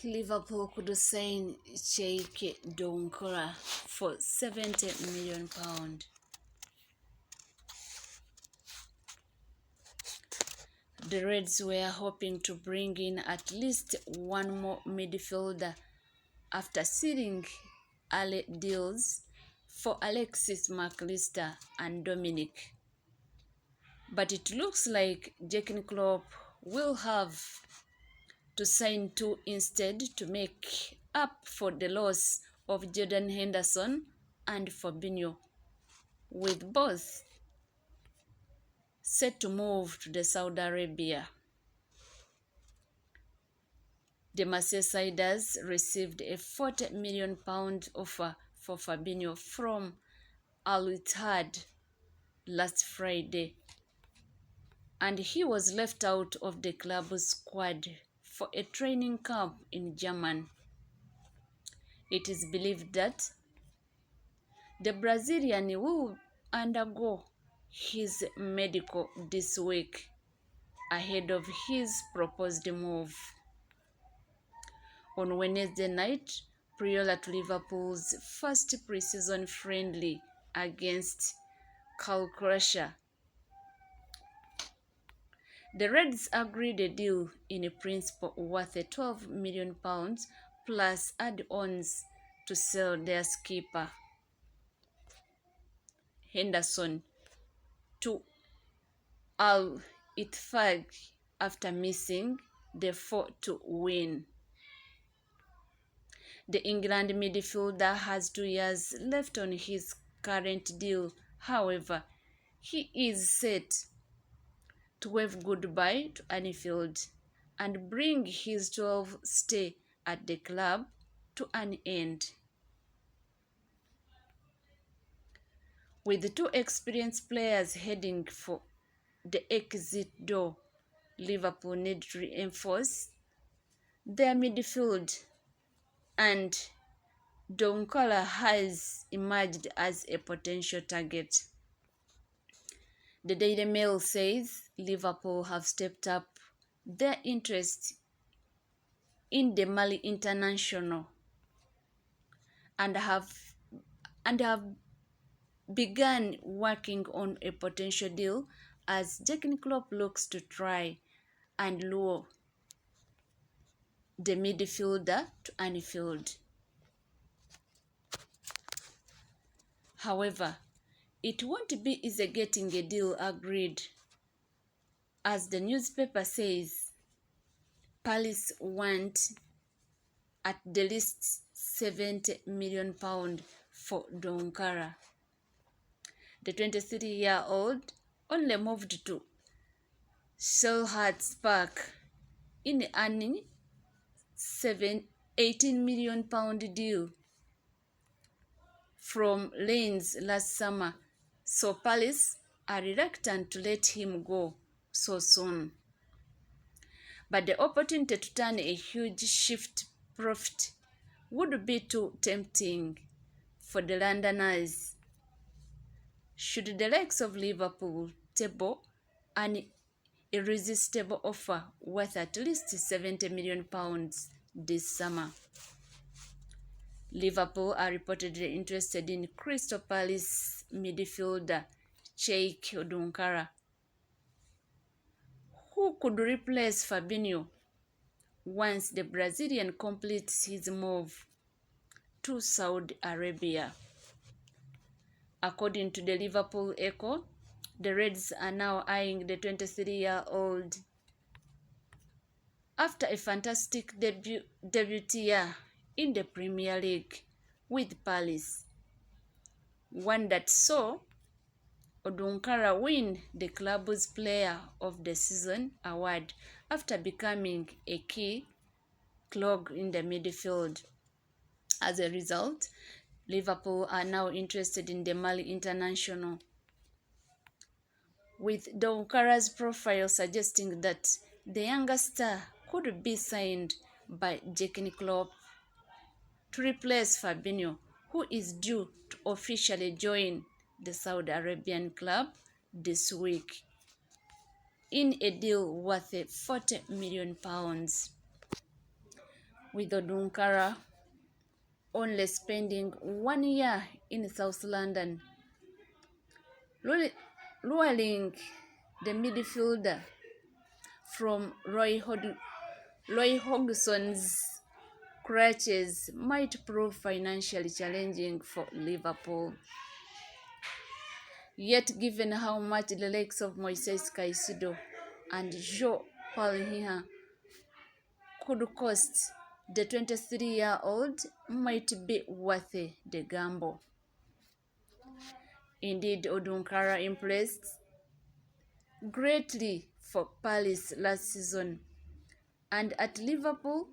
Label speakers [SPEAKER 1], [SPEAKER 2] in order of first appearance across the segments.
[SPEAKER 1] Liverpool could sign Cheick Doucoure for £70 million. The Reds were hoping to bring in at least one more midfielder after sealing early deals for Alexis McAllister and Dominic. But it looks like Jurgen Klopp will have to sign two instead to make up for the loss of Jordan Henderson and Fabinho, with both set to move to Saudi Arabia. The Merseyside received a £40 million offer for Fabinho from Al Ittihad last Friday, and he was left out of the club's squad for a training camp in Germany. It is believed that the Brazilian will undergo his medical this week ahead of his proposed move. On Wednesday night, prior to Liverpool's first pre-season friendly against Doucoure, the Reds agreed a deal in principle worth £12 million plus add-ons to sell their skipper Henderson to Al Ittihad after missing the 4-2 win. The England midfielder has 2 years left on his current deal. However, he is set to wave goodbye to Anfield and bring his 12th stay at the club to an end. With the two experienced players heading for the exit door, Liverpool need to reinforce their midfield, and Doucoure has emerged as a potential target. The Daily Mail says Liverpool have stepped up their interest in the Mali international and have begun working on a potential deal as Jurgen Klopp looks to try and lure the midfielder to Anfield. However, it won't be easy getting a deal agreed, as the newspaper says Palace want at the least £70 million for Doucoure. The 23-year-old only moved to Selhurst Park in an £18 million deal from Lens last summer, so Palace are reluctant to let him go so soon. But the opportunity to turn a huge shift profit would be too tempting for the Londoners should the likes of Liverpool table an irresistible offer worth at least £70 million this summer. Liverpool are reportedly interested in Crystal Palace midfielder Cheick Doucoure, who could replace Fabinho once the Brazilian completes his move to Saudi Arabia. According to the Liverpool Echo, the Reds are now eyeing the 23-year-old after a fantastic debut year in the Premier League with Palace, one that saw Doucoure win the club's Player of the Season award after becoming a key cog in the midfield. As a result, Liverpool are now interested in the Mali international, with Doucoure's profile suggesting that the younger star could be signed by Jurgen Klopp to replace Fabinho, who is due to officially join the Saudi Arabian club this week in a deal worth £40 million. with Doucoure only spending 1 year in South London, luring the midfielder from Roy Hodgson's crutches might prove financially challenging for Liverpool. Yet, given how much the likes of Moises Caicedo and Joe Palhinha could cost, the 23-year-old might be worth the gamble. Indeed, Doucoure impressed greatly for Palace last season, and at Liverpool,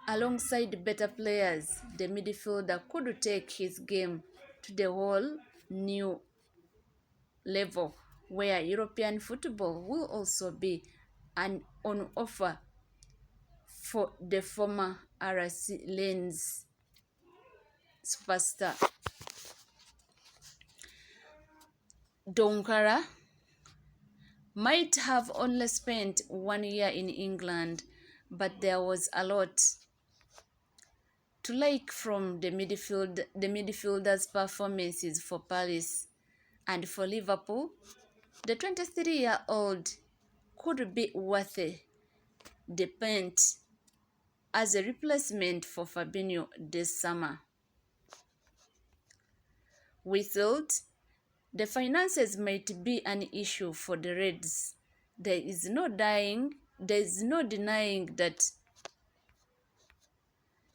[SPEAKER 1] alongside better players, the midfielder could take his game to the whole new level, where European football will also be on offer for the former RC Lens superstar. Doucoure might have only spent 1 year in England, but there was a lot to like from the midfielder's performances for Palace. And for Liverpool, the 23-year-old could be worth the pint as a replacement for Fabinho this summer. We thought the finances might be an issue for the Reds. There is no denying that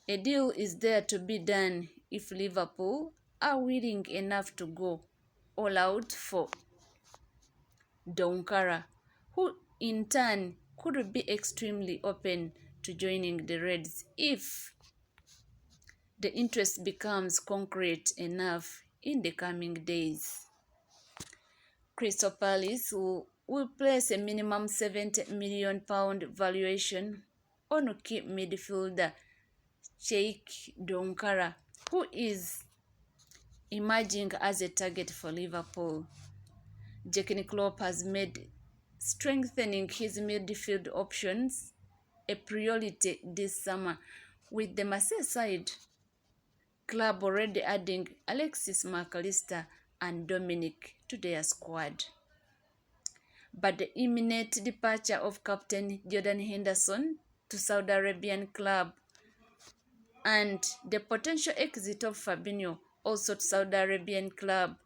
[SPEAKER 1] a deal is there to be done if Liverpool are willing enough to go all out for Doucoure, who in turn could be extremely open to joining the Reds if the interest becomes concrete enough in the coming days. Crystal Palace will place a minimum £70 million valuation on key midfielder Cheick Doucoure, who is emerging as a target for Liverpool. Jurgen Klopp has made strengthening his midfield options a priority this summer, with the Merseyside club already adding Alexis McAllister and Dominic to their squad. But the imminent departure of captain Jordan Henderson to Saudi Arabian club and the potential exit of Fabinho also to Saudi Arabian club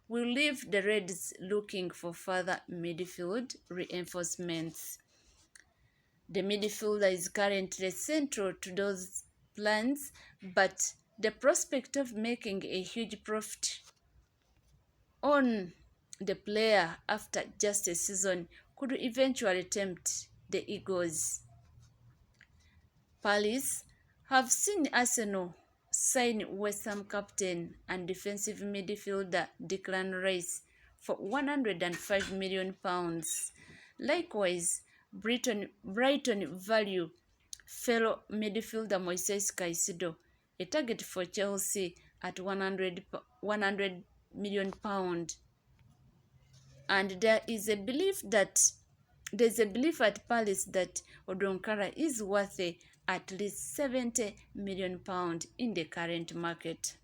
[SPEAKER 1] will leave the Reds looking for further midfield reinforcements. The midfielder is currently central to those plans, but the prospect of making a huge profit on the player after just a season could eventually tempt the Eagles. Palace have seen Arsenal sign West Ham captain and defensive midfielder Declan Rice for £105 million. Likewise, Brighton value fellow midfielder Moises Caicedo, a target for Chelsea at £100 million. And there is a belief at Palace that Doucoure is worth at least £70 million in the current market.